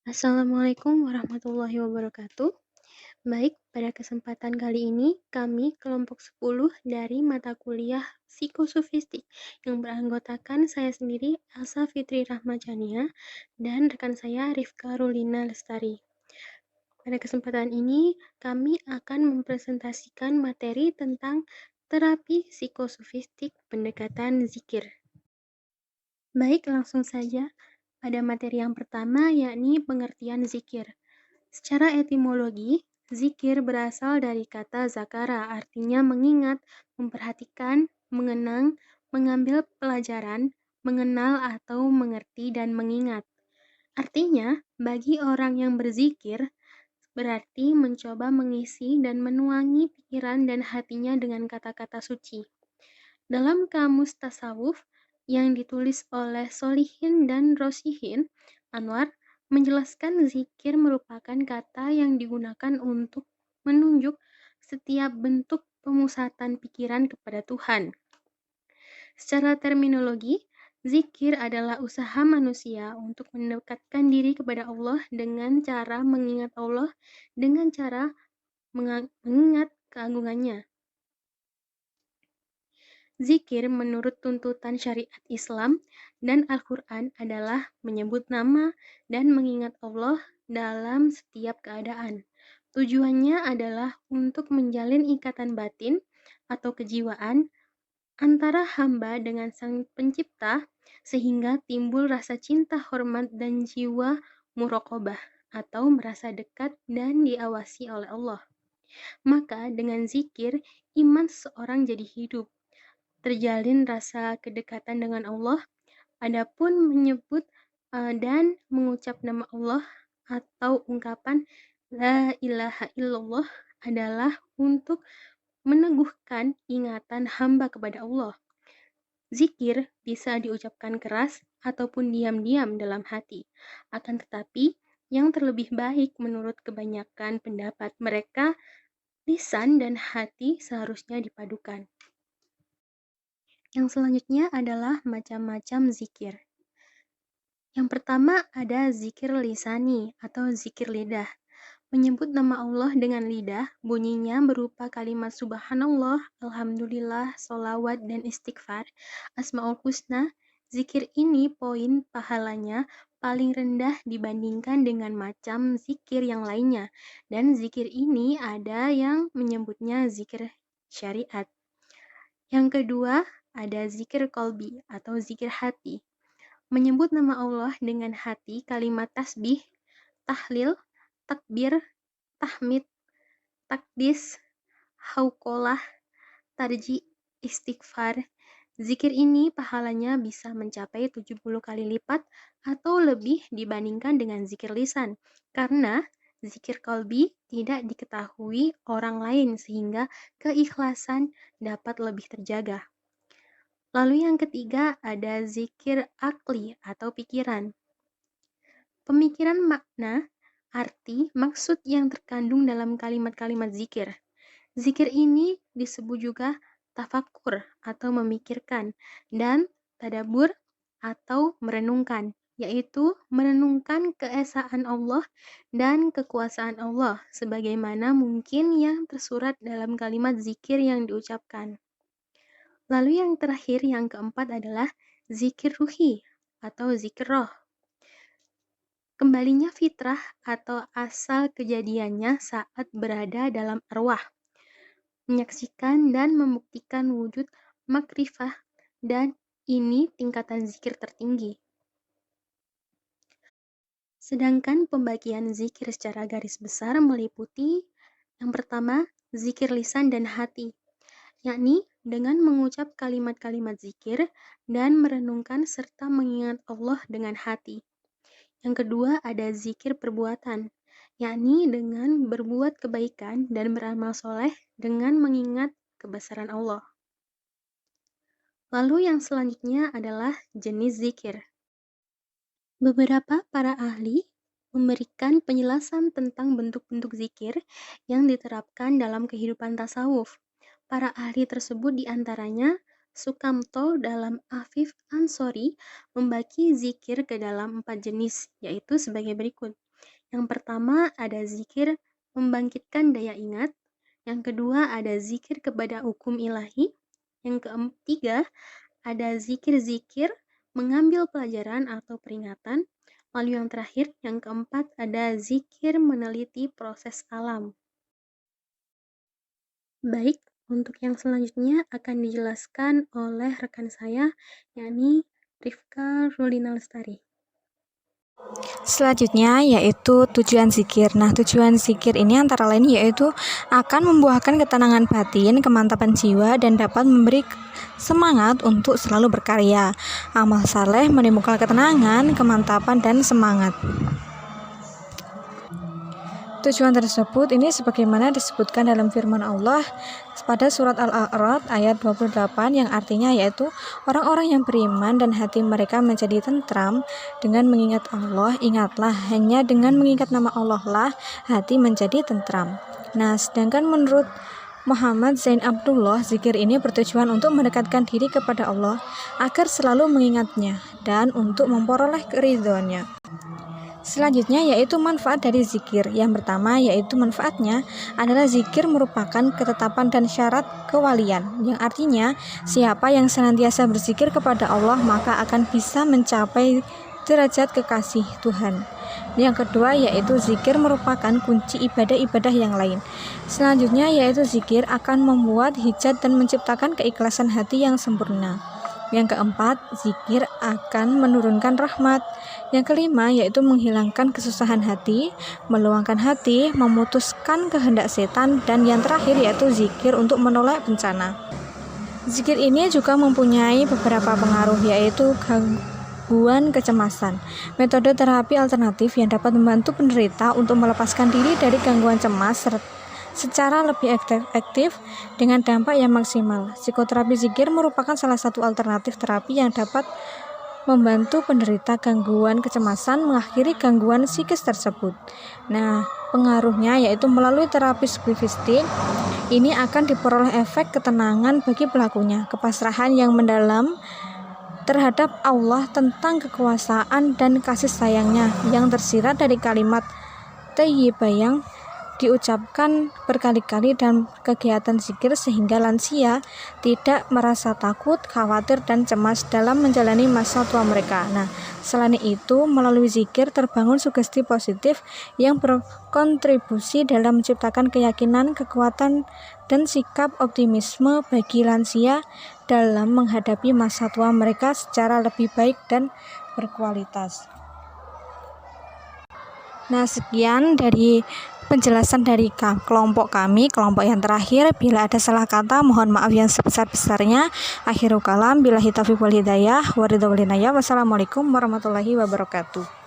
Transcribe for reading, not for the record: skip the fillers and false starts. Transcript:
Assalamualaikum warahmatullahi wabarakatuh. Baik, pada kesempatan kali ini kami kelompok 10 dari mata kuliah Psikosofistik yang beranggotakan saya sendiri Elsa Fitri Rahmajania dan rekan saya Rifka Rulina Lestari. Pada kesempatan ini kami akan mempresentasikan materi tentang terapi psikosofistik pendekatan zikir. Baik, langsung saja pada materi yang pertama yakni pengertian zikir. Secara etimologi, zikir berasal dari kata zakara, artinya mengingat, memperhatikan, mengenang, mengambil pelajaran, mengenal atau mengerti dan mengingat. Artinya, bagi orang yang berzikir, berarti mencoba mengisi dan menuangi pikiran dan hatinya dengan kata-kata suci. Dalam kamus tasawuf yang ditulis oleh Solihin dan Rosihin, Anwar menjelaskan zikir merupakan kata yang digunakan untuk menunjuk setiap bentuk pemusatan pikiran kepada Tuhan. Secara terminologi, zikir adalah usaha manusia untuk mendekatkan diri kepada Allah dengan cara mengingat Allah, dengan cara mengingat keagungannya. Zikir menurut tuntutan syariat Islam dan Al-Quran adalah menyebut nama dan mengingat Allah dalam setiap keadaan. Tujuannya adalah untuk menjalin ikatan batin atau kejiwaan antara hamba dengan Sang Pencipta sehingga timbul rasa cinta, hormat, dan jiwa muraqabah atau merasa dekat dan diawasi oleh Allah. Maka dengan zikir, iman seseorang jadi hidup, terjalin rasa kedekatan dengan Allah. Adapun menyebut dan mengucap nama Allah atau ungkapan La ilaha illallah adalah untuk meneguhkan ingatan hamba kepada Allah. Zikir bisa diucapkan keras ataupun diam-diam dalam hati. Akan tetapi, yang terlebih baik menurut kebanyakan pendapat mereka, lisan dan hati seharusnya dipadukan. Yang selanjutnya adalah macam-macam zikir. Yang pertama ada zikir lisani atau zikir lidah. Menyebut nama Allah dengan lidah, bunyinya berupa kalimat subhanallah, alhamdulillah, solawat, dan istighfar, asmaul husna. Zikir ini poin pahalanya paling rendah dibandingkan dengan macam zikir yang lainnya. Dan zikir ini ada yang menyebutnya zikir syariat. Yang kedua, ada zikir kolbi atau zikir hati. Menyebut nama Allah dengan hati kalimat tasbih, tahlil, takbir, tahmid, takdis, hauqolah, tarji, istighfar. Zikir ini pahalanya bisa mencapai 70 kali lipat atau lebih dibandingkan dengan zikir lisan. Karena zikir kolbi tidak diketahui orang lain sehingga keikhlasan dapat lebih terjaga. Lalu yang ketiga ada zikir akli atau pikiran. Pemikiran makna, arti, maksud yang terkandung dalam kalimat-kalimat zikir. Zikir ini disebut juga tafakur atau memikirkan dan tadabur atau merenungkan, yaitu merenungkan keesaan Allah dan kekuasaan Allah sebagaimana mungkin yang tersurat dalam kalimat zikir yang diucapkan. Lalu yang terakhir, yang keempat adalah zikir ruhi atau zikir roh. Kembalinya fitrah atau asal kejadiannya saat berada dalam arwah. Menyaksikan dan membuktikan wujud makrifah dan ini tingkatan zikir tertinggi. Sedangkan pembagian zikir secara garis besar meliputi yang pertama, zikir lisan dan hati, yakni dengan mengucap kalimat-kalimat zikir dan merenungkan serta mengingat Allah dengan hati. Yang kedua ada zikir perbuatan, yakni dengan berbuat kebaikan dan beramal soleh dengan mengingat kebesaran Allah. Lalu yang selanjutnya adalah jenis zikir. Beberapa para ahli memberikan penjelasan tentang bentuk-bentuk zikir yang diterapkan dalam kehidupan tasawuf. Para ahli tersebut diantaranya Sukamto dalam Afif Ansori membagi zikir ke dalam 4 jenis, yaitu sebagai berikut. Yang pertama ada zikir membangkitkan daya ingat, yang kedua ada zikir kepada hukum ilahi, yang ketiga ada zikir-zikir mengambil pelajaran atau peringatan, lalu yang terakhir, yang keempat ada zikir meneliti proses alam. Baik, untuk yang selanjutnya akan dijelaskan oleh rekan saya, yakni Rifka Rulina Lestari. Selanjutnya yaitu tujuan zikir. Nah, tujuan zikir ini antara lain yaitu akan membuahkan ketenangan batin, kemantapan jiwa, dan dapat memberi semangat untuk selalu berkarya. Amal saleh menimbulkan ketenangan, kemantapan, dan semangat. Tujuan tersebut ini sebagaimana disebutkan dalam firman Allah pada surat Al-A'raf ayat 28 yang artinya yaitu orang-orang yang beriman dan hati mereka menjadi tentram dengan mengingat Allah. Ingatlah, hanya dengan mengingat nama Allah lah hati menjadi tentram. Nah, sedangkan menurut Muhammad Zain Abdullah, zikir ini bertujuan untuk mendekatkan diri kepada Allah agar selalu mengingatnya dan untuk memperoleh keridhoannya. Selanjutnya yaitu manfaat dari zikir. Yang pertama yaitu manfaatnya adalah zikir merupakan ketetapan dan syarat kewalian, yang artinya siapa yang senantiasa berzikir kepada Allah maka akan bisa mencapai derajat kekasih Tuhan. Yang kedua yaitu zikir merupakan kunci ibadah-ibadah yang lain. Selanjutnya yaitu zikir akan membuat hijat dan menciptakan keikhlasan hati yang sempurna. Yang keempat, zikir akan menurunkan rahmat. Yang kelima yaitu menghilangkan kesusahan hati, meluangkan hati, memutuskan kehendak setan, dan yang terakhir yaitu zikir untuk menolak bencana. Zikir ini juga mempunyai beberapa pengaruh yaitu gangguan kecemasan. Metode terapi alternatif yang dapat membantu penderita untuk melepaskan diri dari gangguan cemas secara lebih efektif dengan dampak yang maksimal. Psikoterapi zikir merupakan salah satu alternatif terapi yang dapat membantu penderita gangguan kecemasan mengakhiri gangguan psikis tersebut. Nah, pengaruhnya yaitu melalui terapi spiritistik ini akan diperoleh efek ketenangan bagi pelakunya, kepasrahan yang mendalam terhadap Allah tentang kekuasaan dan kasih sayangnya yang tersirat dari kalimat thayyibah yang diucapkan berkali-kali dan kegiatan zikir sehingga lansia tidak merasa takut, khawatir, dan cemas dalam menjalani masa tua mereka. Nah, selain itu, melalui zikir terbangun sugesti positif yang berkontribusi dalam menciptakan keyakinan, kekuatan, dan sikap optimisme bagi lansia dalam menghadapi masa tua mereka secara lebih baik dan berkualitas. Nah, sekian dari penjelasan dari kelompok kami, kelompok yang terakhir. Bila ada salah kata, mohon maaf yang sebesar-besarnya. Akhirul kalam, billahi taufiq wal hidayah, wassalamualaikum warahmatullahi wabarakatuh.